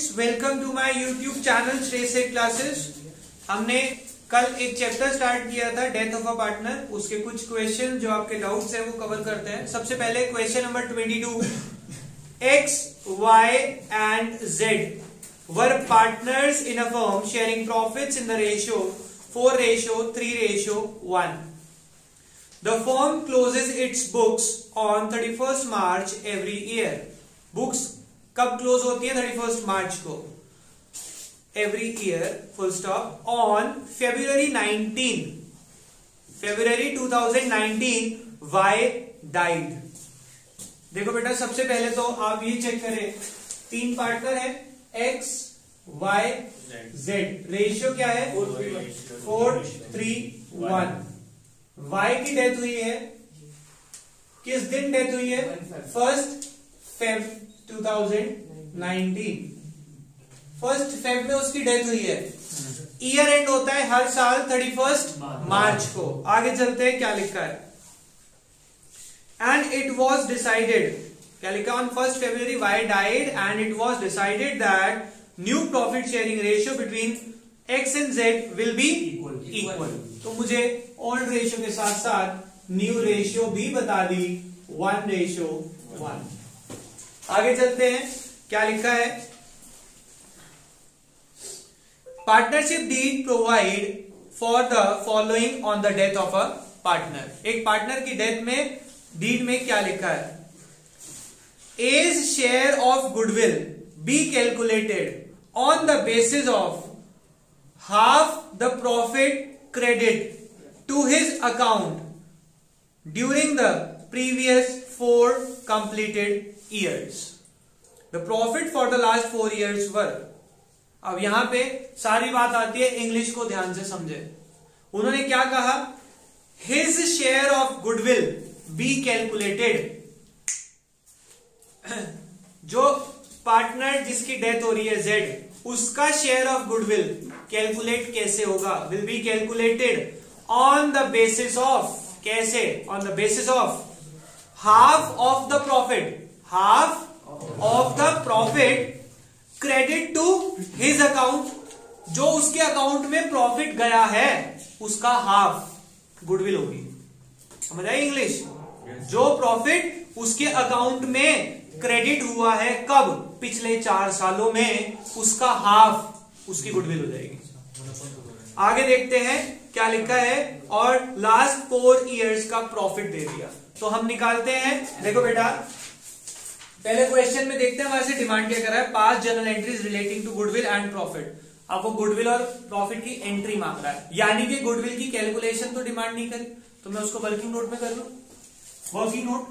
Students, welcome to my YouTube channel Shrey classes. हमने कल एक चैप्टर स्टार्ट किया था डेथ ऑफ अ पार्टनर। उसके कुछ क्वेश्चन जो आपके डाउट्स हैं वो कवर करते हैं। सबसे पहले question number 22, X, Y and Z were partners in a firm sharing profits in the ratio 4:3:1. The firm closes its books on 31st March every year. Books कब क्लोज होती है? 31st मार्च को। Every year, full stop. On February 2019, Y died. देखो बेटा, सबसे पहले तो आप ये चेक करें, तीन पार्टनर है X, Y, Z। रेशियो क्या है? 4:3:1। Y की डेथ हुई है, किस दिन डेथ हुई है? 1 Feb 2019। 1 Feb में उसकी डेथ हुई है। ईयर एंड होता है हर साल 31st मार्च को। आगे चलते हैं, क्या लिखा है? एंड इट वॉज डिसाइडेड, क्या लिखा? On 1 February Y died and it was decided that new profit sharing ratio between X and Z will be equal। तो मुझे ओल्ड रेशियो के साथ साथ न्यू रेशियो भी बता दी, 1:1। आगे चलते हैं, क्या लिखा है? Partnership deed provide for the following on the death of a partner. एक पार्टनर की डेथ में डीड में क्या लिखा है? As share of goodwill be calculated on the basis of half the profit credit to his account during the previous 4 completed years. The profit for the last 4 years were. अब यहां पे सारी बात आती है, इंग्लिश को ध्यान से समझे। उन्होंने क्या कहा? His share of goodwill be calculated। जो पार्टनर जिसकी डेथ हो रही है Z, उसका शेयर ऑफ गुडविल कैलकुलेट कैसे होगा? Will be calculated on the basis of, कैसे? On the basis of half of the profit, half of the profit credit to his account. जो उसके अकाउंट में प्रॉफिट गया है उसका हाफ गुडविल होगी। समझ आई इंग्लिश? जो प्रॉफिट उसके अकाउंट में क्रेडिट हुआ है कब? पिछले 4 सालों में, उसका हाफ उसकी गुडविल हो जाएगी। आगे देखते हैं क्या लिखा है। और लास्ट 4 इयर्स का प्रॉफिट दे दिया, तो हम निकालते हैं। देखो बेटा, पहले क्वेश्चन में देखते हैं वहां से डिमांड क्या कर रहा है। Past journal entries relating to goodwill and profit. आपको गुडविल और प्रॉफिट की एंट्री मांग रहा है, यानी कि गुडविल की कैलकुलेशन तो डिमांड नहीं करी, तो मैं उसको वर्किंग नोट में कर लू। Working note,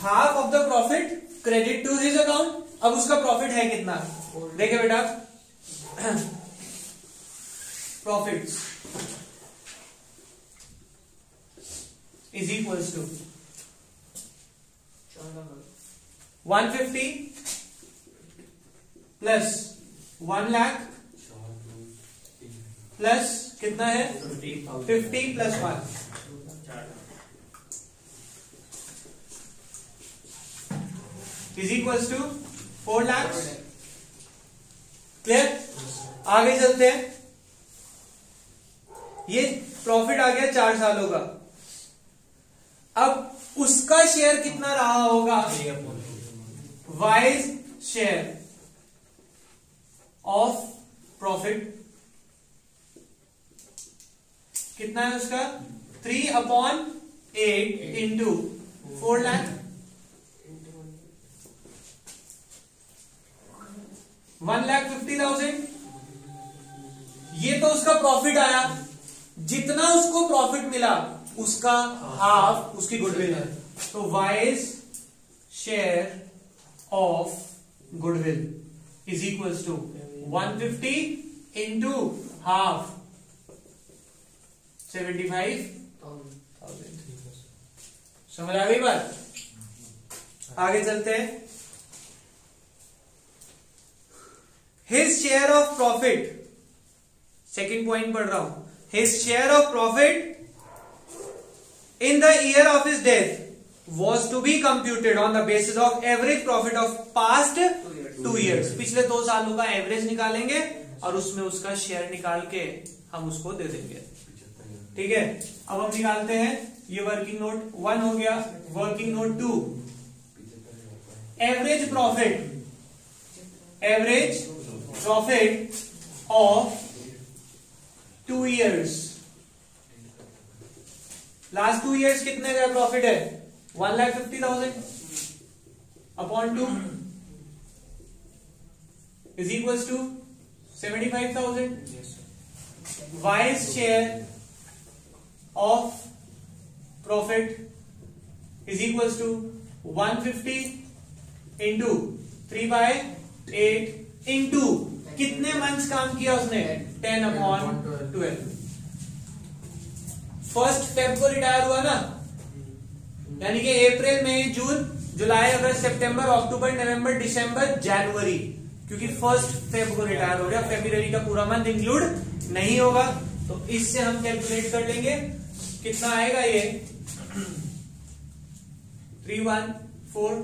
half of the profit credit to his account. अब उसका प्रॉफिट है कितना? देखिए बेटा, profits is equals to 150 plus 1 lakh plus कितना है? 50 plus 1 is equals to 4 lakh. Clear? आगे चलते हैं। ये प्रॉफिट आ गया 4 सालों का। अब उसका शेयर कितना रहा होगा? वाइज शेयर ऑफ प्रॉफिट कितना है उसका? 3/8 इंटू 4 लाख, 1,50,000। ये तो उसका प्रॉफिट आया। जितना उसको प्रॉफिट मिला उसका हाफ उसकी गुडविल है, तो Y's share of goodwill is equals to 150 into half 75,000। समझ आ गई बात? आगे चलते हैं। His share of profit, second point पढ़ रहा हूं। His share of profit in the year of his death was to be computed on the basis of average profit of past 2 years. पिछले 2 सालों का एवरेज निकालेंगे और उसमें उसका शेयर निकाल के हम उसको दे देंगे. ठीक है, अब हम निकालते हैं. ये वर्किंग नोट 1 हो गया. Working note 2, average profit of 2 years. Last 2 years कितने का प्रॉफिट है? 1,50,000 upon 2 is equals to 75,000. Y's share of profit is equals to 150 into 3/8 into कितने मंथ्स काम किया उसने? 10/12. 1 Feb को रिटायर हुआ ना, यानी कि अप्रैल, मई, जून, जुलाई, अगस्त, सितंबर, अक्टूबर, नवंबर, दिसंबर, जनवरी, क्योंकि 1 Feb को रिटायर हो गया. फरवरी का पूरा मंथ इंक्लूड नहीं होगा, तो इससे हम कैलकुलेट कर लेंगे. कितना आएगा ये? 314,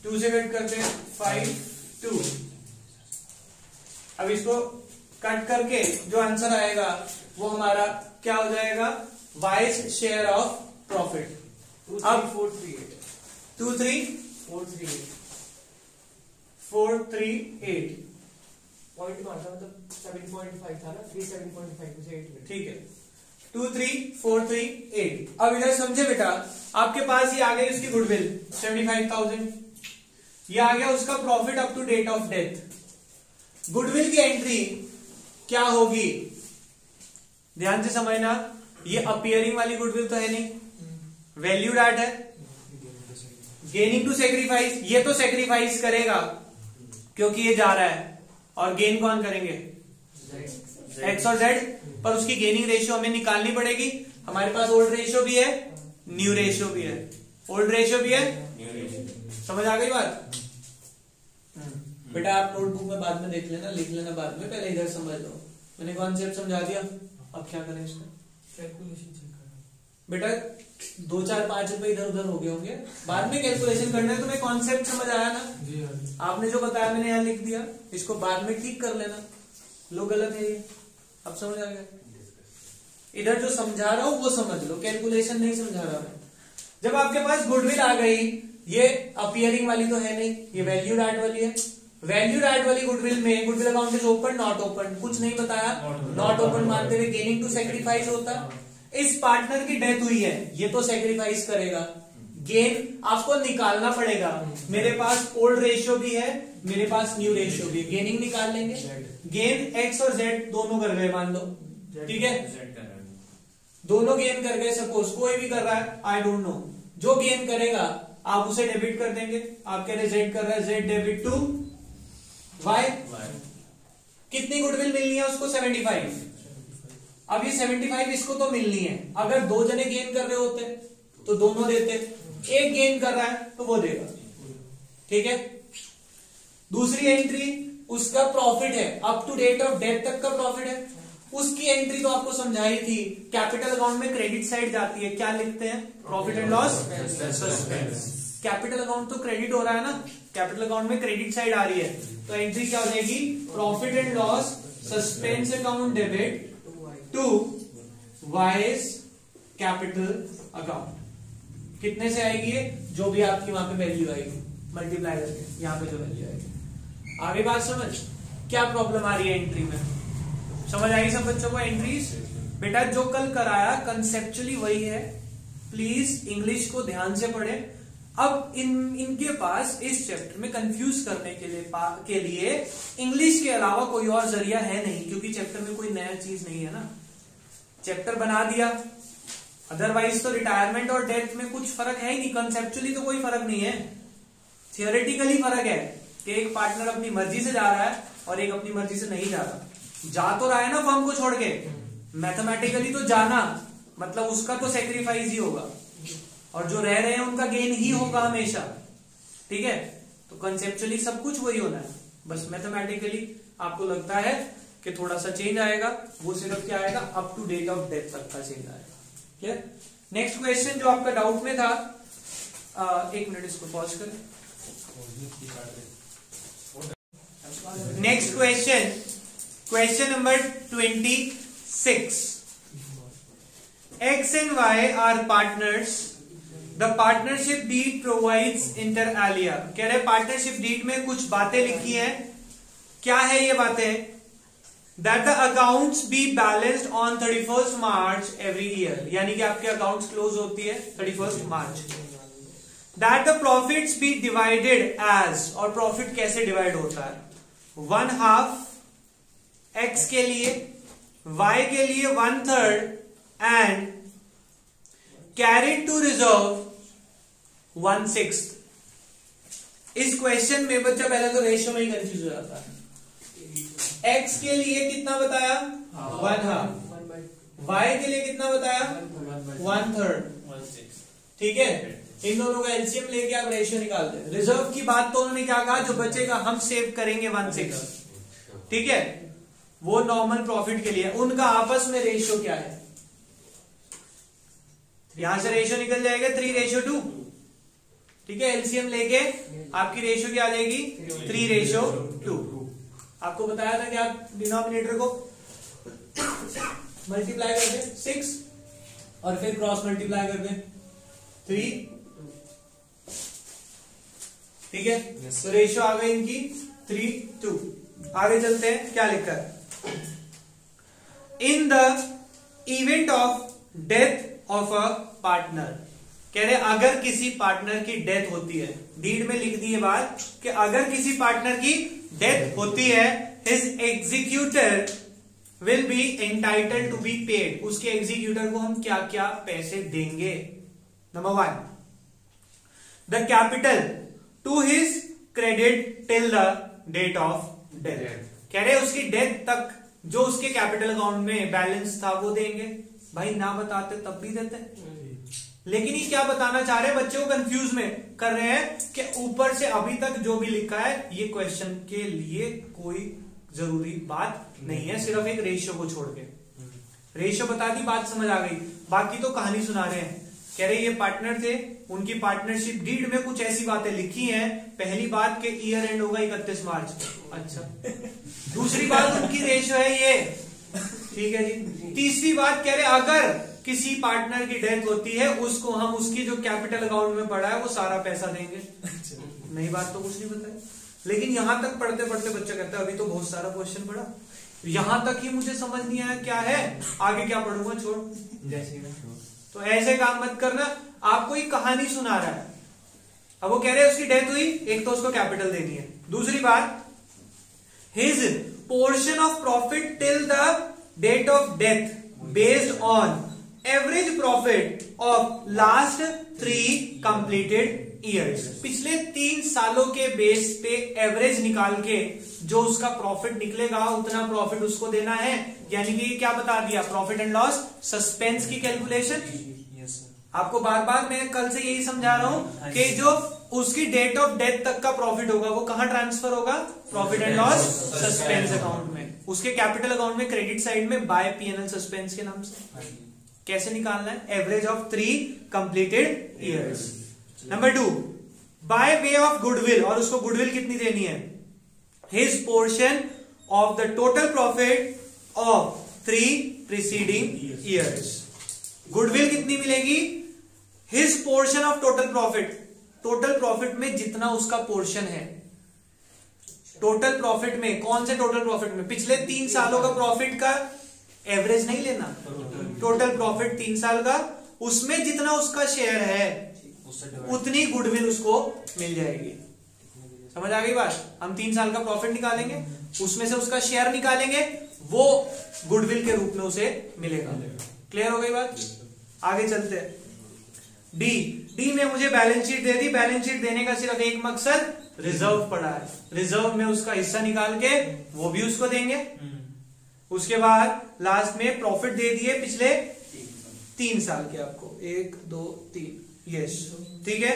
2 से कट करते हैं 5, 2. अब इसको कट करके जो आंसर आएगा वो हमारा क्या हो जाएगा? Wise share of profit. अब 23438 पॉइंट मारता मतलब 7.5 था ना, 37.5 से 8. ठीक है, 23438. अब इधर समझे बेटा, आपके पास ये आ गई उसकी गुडविल 75,000. ये आ गया उसका profit up to date of death. Goodwill की एंट्री क्या होगी? ध्यान से समझना. ये अपीयरिंग वाली गुडविल तो है नहीं, वैल्यूड एट है. गेनिंग टू सेक्रीफाइस, ये तो सेक्रीफाइस करेगा क्योंकि ये जा रहा है, और गेन कौन करेंगे? एक्स और जेड. पर उसकी गेनिंग रेशियो हमें निकालनी पड़ेगी. हमारे पास ओल्ड रेशियो भी है, न्यू रेशियो भी है. ओल्ड रेशियो भी है, समझ आ गई बात? बेटा आप नोटबुक में बाद में देख लेना, लिख लेना बाद में, पहले इधर समझ लो. मैंने कॉन्सेप्ट समझा दिया, अब क्या करें इसका? कैलकुलेशन चेक करना बेटा. 2, 4, 5 रुपए इधर उधर हो गए होंगे, बाद में कैलकुलेशन करना है. तुम्हें कॉन्सेप्ट समझ आया ना? जी. आपने जो बताया मैंने यहाँ लिख दिया, इसको बाद में ठीक कर लेना. लो गलत है ये, अब समझ आ गया? इधर जो समझा रहा हूं वो समझ लो, कैलकुलेशन नहीं समझा रहा मैं. जब आपके पास गुडविल आ गई, ये अपीयरिंग वाली तो है नहीं, ये वैल्यूड एट वाली है. वैल्यूड एट वाली गुडविल में goodwill account is open, not open, कुछ नहीं बताया. नॉट ओपन मानते हुए गेनिंग टू सेक्रीफाइस होता. इस पार्टनर की डेथ हुई है, ये तो सेक्रीफाइस करेगा. गेन आपको निकालना पड़ेगा. मेरे पास ओल्ड रेशियो भी है, मेरे पास न्यू रेशियो भी है. गेनिंग निकाल लेंगे. गेन एक्स और जेड दोनों कर गए मान लो. ठीक है, दोनों गेन कर गए. सपोज कोई भी कर रहा है, आई डोंट नो, जो गेन करेगा आप उसे डेबिट कर देंगे. आप कह रहे जेड कर रहा है, जेड डेबिट टू वाई. कितनी गुडविल मिलनी है उसको? 75. अब ये 75 इसको तो मिलनी है. अगर 2 जने गेन कर रहे होते तो दोनों देते. एक गेन कर रहा है तो वो देगा. ठीक है. दूसरी एंट्री उसका प्रॉफिट है, up to date of death तक का प्रॉफिट है. उसकी एंट्री तो आपको समझाई थी, कैपिटल अकाउंट में क्रेडिट साइड जाती है. क्या लिखते हैं? Profit and loss suspense. Capital account तो क्रेडिट हो रहा है ना, कैपिटल अकाउंट में क्रेडिट साइड आ रही है, तो एंट्री क्या हो जाएगी? Profit and loss suspense account debit to Y's capital account. कितने से आएगी ये? जो भी आपकी वहां पे वैल्यू आएगी मल्टीप्लाई करके, यहाँ पे जो वैल्यू आएगी. आगे बात समझ. क्या प्रॉब्लम आ रही है एंट्री में? समझ आई सब बच्चों को एंट्रीज? बेटा जो कल कराया कंसेप्चुअली वही है, प्लीज इंग्लिश को ध्यान से पढ़े. अब इनके पास इस चैप्टर में कंफ्यूज करने के लिए इंग्लिश के अलावा कोई और जरिया है नहीं, क्योंकि चैप्टर में कोई नया चीज नहीं है ना. चैप्टर बना दिया, अदरवाइज तो रिटायरमेंट और डेथ में कुछ फर्क है ही नहीं. कंसेप्चुअली तो कोई फर्क नहीं है, थियोरेटिकली फर्क है कि एक पार्टनर अपनी मर्जी से जा रहा है और एक अपनी मर्जी से नहीं जा रहा. जा तो रहा है ना फर्म को छोड़ के, मैथमेटिकली तो जाना मतलब उसका तो सेक्रीफाइस ही होगा, और जो रह रहे हैं उनका गेन ही होगा हमेशा. ठीक है, तो कंसेप्चुअली सब कुछ वही होना है, बस मैथमेटिकली आपको लगता है कि थोड़ा सा चेंज आएगा, वो सिर्फ क्या आएगा? Up to date of death तक का चेंज आएगा. क्लियर? नेक्स्ट क्वेश्चन जो आपका डाउट में था, एक मिनट इसको पॉज करें। Next question, question number 26। X and Y are partners. The partnership deed provides inter alia. कह रहे पार्टनरशिप डीड में कुछ बातें लिखी हैं। क्या है ये बातें? That the accounts be balanced on 31st March every year. यानी कि आपके अकाउंट्स क्लोज होती है 31st March. That the profits be divided as, और प्रॉफिट कैसे डिवाइड होता है? 1/2 X के लिए, Y के लिए 1/3 and carried to reserve 1/6। इस क्वेश्चन में बच्चा पहले तो रेशियो में ही कंफ्यूज हो जाता है। X के लिए कितना बताया? 1/2। Y के लिए कितना बताया? 1/3। ठीक है, इन दोनों का एलसीएम लेके आप रेशियो निकालते हैं। रिजर्व की बात तो उन्होंने क्या कहा, जो बचेगा हम सेव करेंगे 1/6। ठीक है, वो नॉर्मल प्रॉफिट के लिए। उनका आपस में रेशियो क्या है? यहां से रेशियो निकल जाएगा 3:2। ठीक है, एलसीएम लेके आपकी रेशियो क्या आ जाएगी? 3:2। आपको बताया था कि आप डिनोमिनेटर को मल्टीप्लाई कर दें 6 और फिर क्रॉस मल्टीप्लाई कर दें 3। ठीक है, तो रेशियो आ गई इनकी 3:2। आगे चलते हैं, क्या लिखा है? In the event of death of a partner, कह रहे अगर किसी पार्टनर की डेथ होती है, डीड में लिख दी है बात कि अगर किसी पार्टनर की डेथ होती है, his executor will be entitled to be paid. उसके एग्जीक्यूटर को हम क्या क्या पैसे देंगे? Number 1, the capital to his credit till the date of death. कह रहे उसकी डेथ तक जो उसके कैपिटल अकाउंट में बैलेंस था वो देंगे। भाई ना बताते तब भी देते, लेकिन ये क्या बताना चाह रहे हैं? बच्चों को कंफ्यूज में कर रहे हैं कि ऊपर से अभी तक जो भी लिखा है ये क्वेश्चन के लिए कोई जरूरी बात नहीं है, सिर्फ एक रेशियो को छोड़ के। रेशियो बता दी, बात समझ आ गई। बाकी तो कहानी सुना रहे हैं। कह रहे ये पार्टनर थे, उनकी पार्टनरशिप डीड में कुछ ऐसी बातें लिखी हैं। पहली बात के ईयर एंड होगा 31 मार्च। अच्छा, दूसरी बात उनकी रेशियो है ये। ठीक है जी। तीसरी बात कह रहे अगर किसी पार्टनर की डेथ होती है उसको हम उसकी जो कैपिटल अकाउंट में पड़ा है वो सारा पैसा देंगे। नई बात तो कुछ नहीं बताई, लेकिन यहां तक पढ़ते पढ़ते बच्चा कहता है अभी तो बहुत सारा क्वेश्चन पढ़ा, यहां तक ही मुझे समझ नहीं आया क्या है, आगे क्या पढ़ूंगा, छोड़। तो ऐसे काम मत करना। आपको ये कहानी सुना रहा है, अब वो कह रहे हैं उसकी डेथ हुई, एक तो उसको कैपिटल देनी है, दूसरी बात his portion of profit till the date of death based on average profit of last 3 completed years. पिछले 3 सालों के बेस पे एवरेज निकाल के जो उसका प्रॉफिट निकलेगा उतना प्रॉफिट उसको देना है। यानी कि क्या बता दिया? प्रॉफिट एंड लॉस सस्पेंस की कैलकुलेशन। आपको बार बार मैं कल से यही समझा रहा हूं कि जो उसकी डेट ऑफ डेथ तक का प्रॉफिट होगा वो कहां ट्रांसफर होगा? Profit and loss suspense account में, उसके कैपिटल अकाउंट में क्रेडिट साइड में बाय पीएनएल सस्पेंस के नाम से। कैसे निकालना है? Average of 3 completed years. Number 2, by way of goodwill, और उसको गुडविल कितनी देनी है? His portion of the total profit of 3 preceding years. Goodwill कितनी मिलेगी? His portion of total profit, total profit में जितना उसका पोर्शन है। टोटल प्रॉफिट में कौन से टोटल प्रॉफिट में? पिछले 3 सालों का प्रॉफिट का एवरेज नहीं लेना, टोटल प्रॉफिट 3 साल का, उसमें जितना उसका शेयर है उतनी गुडविल उसको मिल जाएगी। समझ आ गई बात? हम 3 साल का प्रॉफिट निकालेंगे, उसमें से उसका शेयर निकालेंगे, वो गुडविल के रूप में उसे मिलेगा। क्लियर हो गई बात? आगे चलते हैं। डी में मुझे बैलेंस शीट दे दी, बैलेंस शीट देने का सिर्फ एक मकसद, रिजर्व पड़ा है, रिजर्व में उसका हिस्सा निकाल के वो भी उसको देंगे। उसके बाद लास्ट में प्रॉफिट दे दिए पिछले 3 साल के आपको, 1 2 3, यस ठीक है।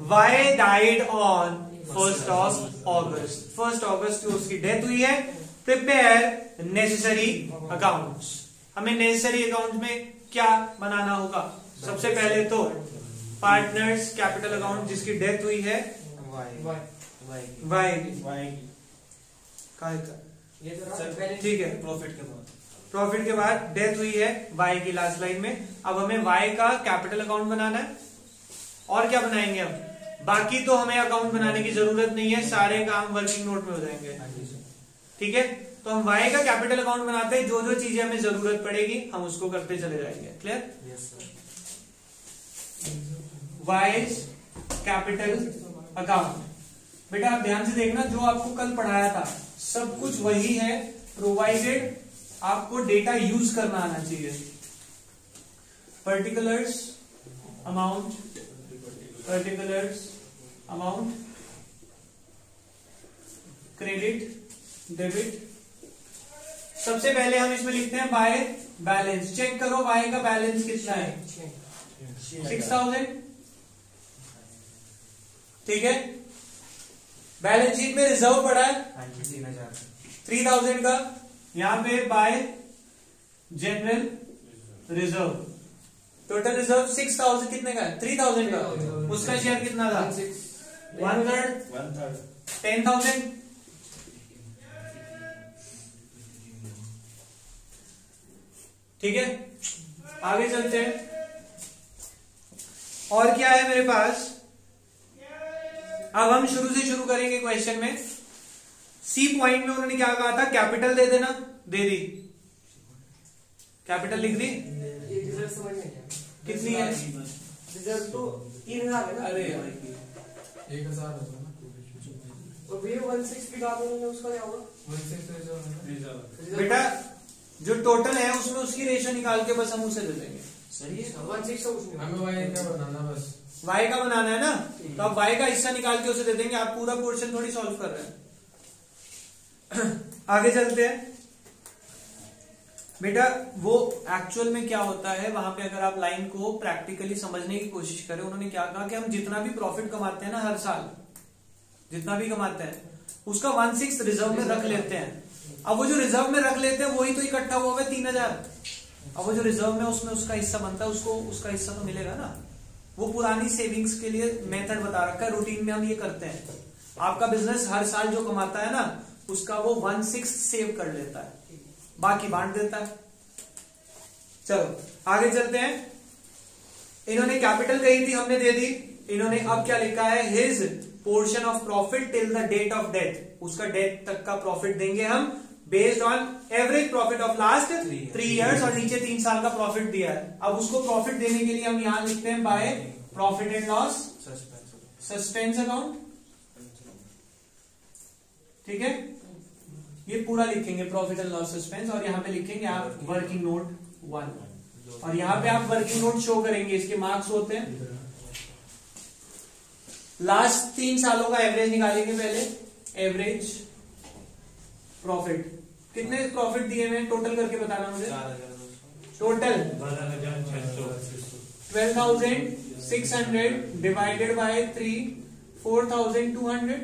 Y died on 1st of August, 1st August को उसकी डेथ हुई है। प्रिपेयर नेसेसरी अकाउंट्स, हमें नेसेसरी अकाउंट में क्या बनाना होगा? सबसे पहले तो पार्टनर्स कैपिटल अकाउंट जिसकी डेथ हुई है वाई ठीक है, प्रॉफिट के बाद डेथ हुई है वाई की लास्ट लाइन में। अब हमें वाई का कैपिटल अकाउंट बनाना है। और क्या बनाएंगे अब? बाकी तो हमें अकाउंट बनाने की जरूरत नहीं है, सारे काम वर्किंग नोट में हो जाएंगे। ठीक है, तो हम वाई का कैपिटल अकाउंट बनाते हैं, जो जो चीजें हमें जरूरत पड़ेगी हम उसको करते चले जाएंगे। क्लियर? Wise capital account. बेटा आप ध्यान से देखना, जो आपको कल पढ़ाया था सब कुछ वही है, प्रोवाइडेड आपको डेटा यूज करना आना चाहिए। Particulars amount credit debit. सबसे पहले हम इसमें लिखते हैं बाय बैलेंस। चेक करो बाय का बैलेंस कितना है, 6000। ठीक है, बैलेंस शीट में रिजर्व पड़ा है 3000 का। यहां पे bye general reserve, total reserve 6000 कितने का है, 3000 का। उसका शेयर कितना था, 1/3 10,000। ठीक है, आगे चलते हैं। और क्या है मेरे पास, अब हम शुरू से शुरू करेंगे क्वेश्चन में। सी पॉइंट में उन्होंने क्या कहा था, कैपिटल दे देना, दे दी, कैपिटल लिख दी। कितनी है रिजर्व तो 3000 है ना। अरे 1000 तो वे 16 भी कहा उन्होंने, उसका क्या होगा 16 रिजर्व। बेटा जो टोटल है उसमें उसकी रेशो निकाल के बस हम उसे दे देंगे। सही है, 16 का कुछ नहीं। हमें वाई क्या बनाना, बस वाई का बनाना है ना, तो आप वाई का हिस्सा निकाल के उसे दे देंगे। आप पूरा पोर्शन थोड़ी सॉल्व कर रहे हैं। आगे चलते हैं। बेटा वो एक्चुअल में क्या होता है, वहां पे अगर आप लाइन को प्रैक्टिकली समझने की कोशिश करें, उन्होंने क्या कहा कि हम जितना भी प्रॉफिट कमाते हैं ना हर साल, जितना भी कमाते हैं उसका 1/6 रिजर्व में रख लेते हैं। अब वो जो रिजर्व में रख लेते हैं वही तो इकट्ठा हुआ है 3000। अब वो जो रिजर्व में उसमें उसका हिस्सा बनता है, उसको उसका हिस्सा तो मिलेगा ना। वो पुरानी सेविंग्स के लिए मेथड बता रखा है, रूटीन में हम ये करते हैं। आपका बिजनेस हर साल जो कमाता है ना उसका वो 1/6 सेव कर लेता है, बाकी बांट देता है। चलो आगे चलते हैं। इन्होंने कैपिटल कही थी, हमने दे दी। इन्होंने अब क्या लिखा है, his portion of profit till the date of death. उसका डेथ तक का प्रॉफिट देंगे हम based on average profit of last 3 years, और नीचे 3 साल का प्रॉफिट दिया है। अब उसको प्रॉफिट देने के लिए हम यहां लिखते हैं by profit and loss suspense account. ठीक है, ये पूरा लिखेंगे प्रॉफिट एंड लॉस सस्पेंस, और यहां पे लिखेंगे आप वर्किंग नोट 1, और यहां पे आप वर्किंग नोट शो करेंगे। इसके मार्क्स होते हैं, लास्ट 3 सालों का एवरेज निकालेंगे पहले। एवरेज प्रॉफिट, कितने प्रॉफिट दिए हुए टोटल करके बताना मुझे। Total 12,600 divided by 3, 4,200।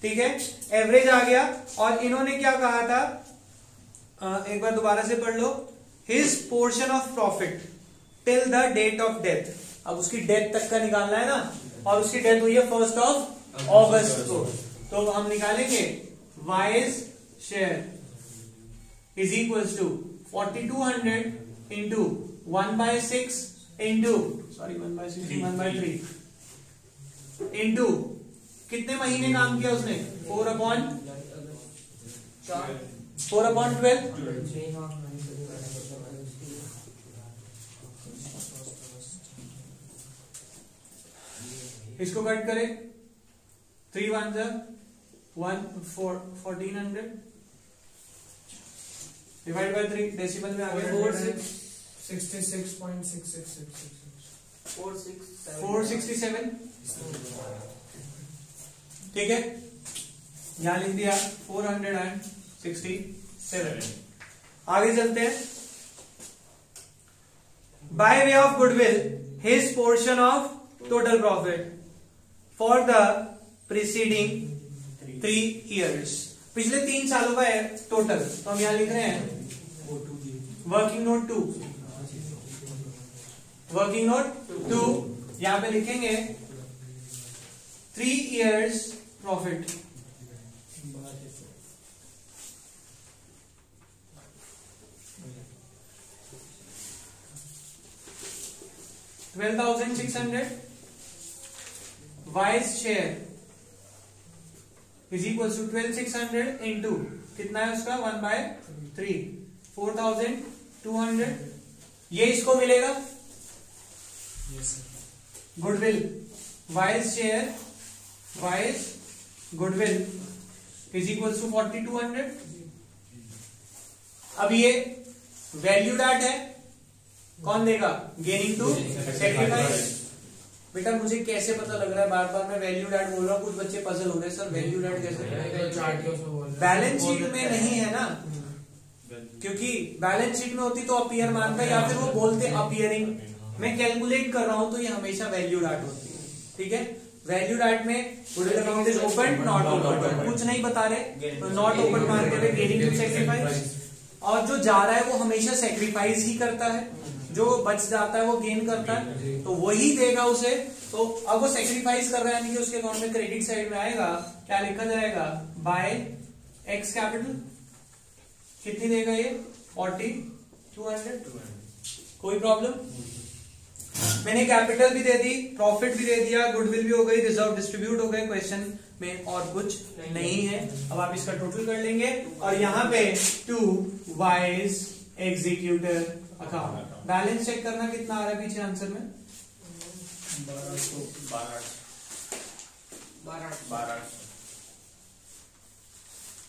ठीक है, एवरेज आ गया। और इन्होंने क्या कहा था, एक बार दोबारा से पढ़ लो। His portion of profit till the date of death. अब उसकी डेथ तक का निकालना है ना, और उसकी डेथ हुई है 1 अगस्त को, तो हम निकालेंगे Y's share is equals to 4200 into 1/6 into 1/3 into कितने महीने काम किया उसने, 4/12। इसको कट करें, 3 1 1400 डिवाइड बाय 3, डेसिमल में आ गया 467। ठीक है, यहां लिख दिया 467। आगे चलते हैं। By way of goodwill his portion of total profit for the preceding 3 years, पिछले 3 सालों का है टोटल। तो हम यहां लिख रहे हैं वर्किंग नोट 2। वर्किंग नोट 2, यहां पे लिखेंगे 3 years profit. 12,600 Y's share is equal to 12,600 into कितना है उसका 1/3 4,200। ये इसको मिलेगा goodwill Y's share Y's goodwill is equal to 4,200। अब ये वैल्यू डैट है, कौन देगा? Gaining to sacrifice. बेटा मुझे कैसे पता लग रहा है बार बार मैं वैल्यू डैट बोल रहा हूँ, कुछ बच्चे पजल हो रहे हैं सर वैल्यू डैट कैसे? बैलेंस शीट में नहीं है ना, क्योंकि बैलेंस शीट में होती तो अपीयर मानता या फिर वो बोलते अपीयरिंग। मैं कैलकुलेट कर रहा हूं तो ये हमेशा वैल्यू डैट होती है। ठीक है, वैल्यू डैट में goodwill account is open not open, कुछ नहीं बता रहे तो नॉट ओपन मानते हुए गेनिंग टू सेक्रीफाइस। और जो जा रहा है वो हमेशा सेक्रीफाइस ही करता है, जो बच जाता है वो गेन करता है, तो वही देगा उसे। तो अब वो सेक्रीफाइस कर रहा है यानी कि उसके अकाउंट में क्रेडिट साइड में आएगा, क्या लिखा जाएगा? By X capital. कितनी देगा ये? 4,200। कोई प्रॉब्लम? मैंने कैपिटल भी दे दी, प्रॉफिट भी दे दिया, गुडविल भी हो गई, रिजर्व डिस्ट्रीब्यूट हो गए, क्वेश्चन में और कुछ नहीं है। अब आप इसका टोटल कर लेंगे और यहाँ पे 2 Y's executor account. Balance check करना कितना आ रहा है पीछे आंसर में? 12।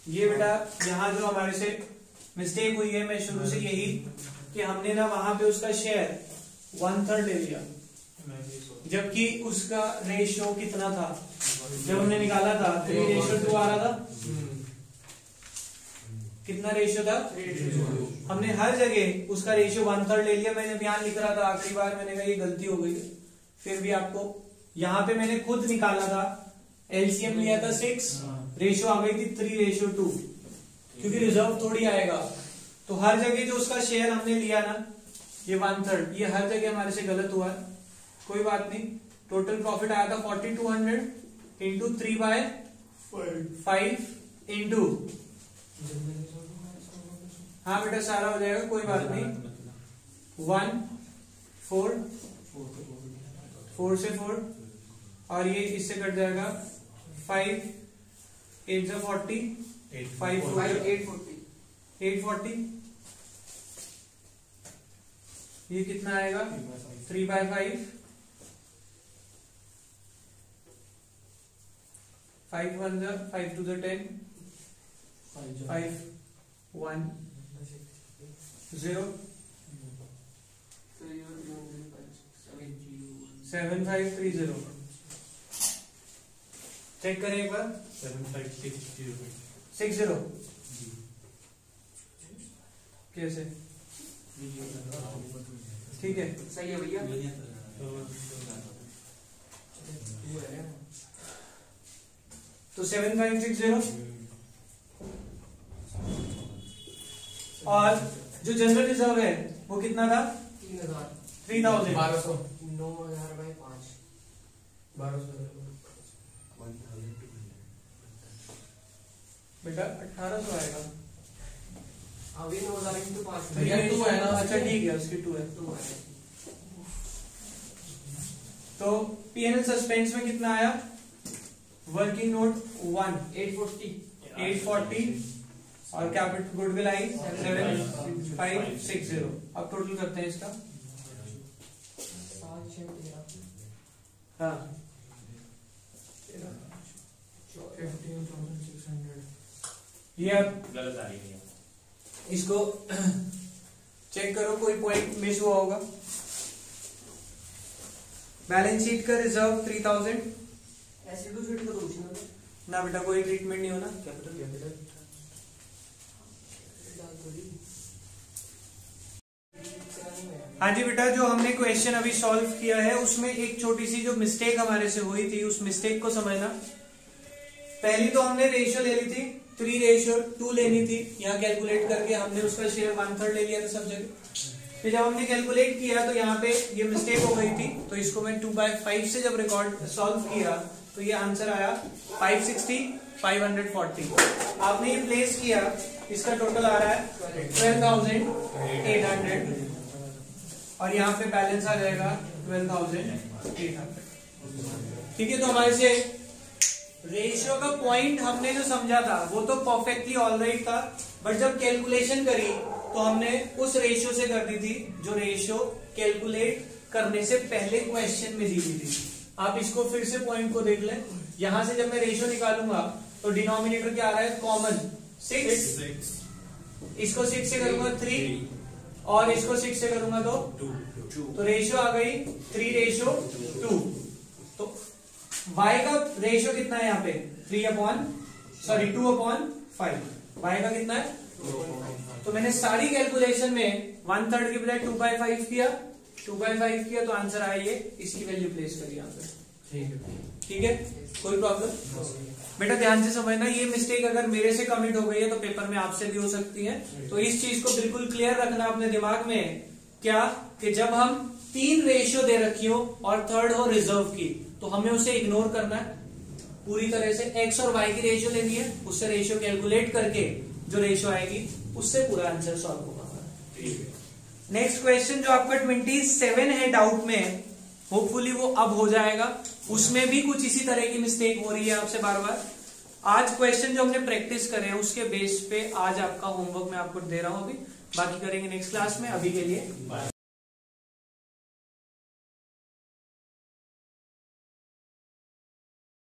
ये बेटा यहाँ जो हमारे से मिस्टेक हुई है, मैं शुरू से यही कि हमने ना वहां पे उसका शेयर 1/3 ले लिया, जबकि उसका रेशियो कितना था जब हमने निकाला था? 3:2 आ रहा था। कितना रेशियो था? हमने हर जगह उसका रेशियो 1/3 ले लिया। मैंने यहाँ लिख रहा था आखिरी बार, मैंने कहा ये गलती हो गई है, फिर भी आपको यहाँ पे मैंने खुद निकाला था, एलसीएम लिया था 6, रेशियो आ गई थी 3:2, क्योंकि रिजर्व थोड़ी आएगा। तो हर जगह जो उसका शेयर हमने लिया ना ये 1/3, ये हर जगह हमारे से गलत हुआ है, कोई बात नहीं। टोटल प्रॉफिट आया था 4,200 इंटू 3/5 इंटू, हाँ बेटा सारा हो जाएगा, कोई बात नहीं। 1 4 4 से 4 और ये इससे कट जाएगा 5 8 से 40 5 840। ये कितना आएगा? 3/5 5 1 5 2 10 5 1 0 7530। चेक करें एक बार। 7560 कैसे? ठीक है, सही है भैया। तो 7560 और जो जनरल रिजर्व है वो कितना था? 3,000 1200 9,000/5 बेटा 1,800 आएगा। अभी 9,000 into 5 भैया 2 है ना? अच्छा ठीक है, उसकी 2 है। तो पीएनएल सस्पेंस में कितना आया? वर्किंग नोट 1 840 और कैपिटल गुडविल आई 7560। अब टोटल करते हैं इसका। हाँ 15,600। ये अब गलत आ रही है, इसको चेक करो, कोई पॉइंट मिस हुआ होगा। बैलेंस शीट का रिजर्व 3,000 ना बेटा, कोई ट्रीटमेंट नहीं होना। कैपिटल हाँ जी बेटा, जो हमने क्वेश्चन अभी सॉल्व किया है उसमें एक छोटी सी जो मिस्टेक हमारे से हुई थी, उस मिस्टेक को समझना। पहली तो हमने रेशियो ले ली थी 3:2 लेनी थी, यहाँ कैलकुलेट करके हमने उसका शेयर 1/3 ले लिया था सब जगह। फिर जब हमने कैलकुलेट किया तो यहाँ पे ये मिस्टेक हो गई थी, तो इसको मैं 2/5 से जब रिकॉर्ड सॉल्व किया तो ये आंसर आया 560 540। आपने ये प्लेस किया, इसका टोटल आ रहा है 12,800 और यहाँ पे बैलेंस आ जाएगा 12,800। ठीक है, तो हमारे से रेशियो का पॉइंट हमने जो समझा था वो तो परफेक्टली ऑलराइट था, बट जब कैलकुलेशन करी तो हमने उस रेशियो से कर दी थी जो रेशियो कैलकुलेट करने से पहले क्वेश्चन में दी हुई थी। आप इसको फिर से पॉइंट को देख लें, यहां से जब मैं रेशियो निकालूंगा तो डिनोमिनेटर क्या आ रहा है, कॉमन 6, इसको 6 से करूंगा 3 और इसको 6 से करूंगा तो 2, तो रेशियो आ गई 3:2। तो y का रेशियो कितना है यहाँ पे 2/5, y का कितना है, तो मैंने सारी कैलकुलेशन में 1/3 की बजाय 2/5 किया, 2/5 किया तो आंसर आया ये, इसकी वैल्यू प्लेस करी यहाँ पे। ठीक है, कोई प्रॉब्लम? बेटा ध्यान से समझना, ये मिस्टेक अगर मेरे से कमिट हो गई है तो पेपर में आपसे भी हो सकती है, तो इस चीज को बिल्कुल क्लियर रखना अपने दिमाग में। क्या कि जब हम 3 रेशियो दे रखी हो और थर्ड हो रिजर्व की, तो हमें उसे इग्नोर करना है पूरी तरह से। x और y की रेशियो लेनी है, उससे रेशियो कैलकुलेट करके जो रेशियो आएगी उससे पूरा आंसर सॉल्व होगा। नेक्स्ट क्वेश्चन जो आपका 27 है डाउट में, होपफुली वो अब हो जाएगा, उसमें भी कुछ इसी तरह की मिस्टेक हो रही है आपसे बार बार। आज क्वेश्चन जो हमने प्रैक्टिस करे हैं उसके बेस पे आज आपका होमवर्क मैं आपको दे रहा हूं, अभी बाकी करेंगे नेक्स्ट क्लास में। अभी के लिए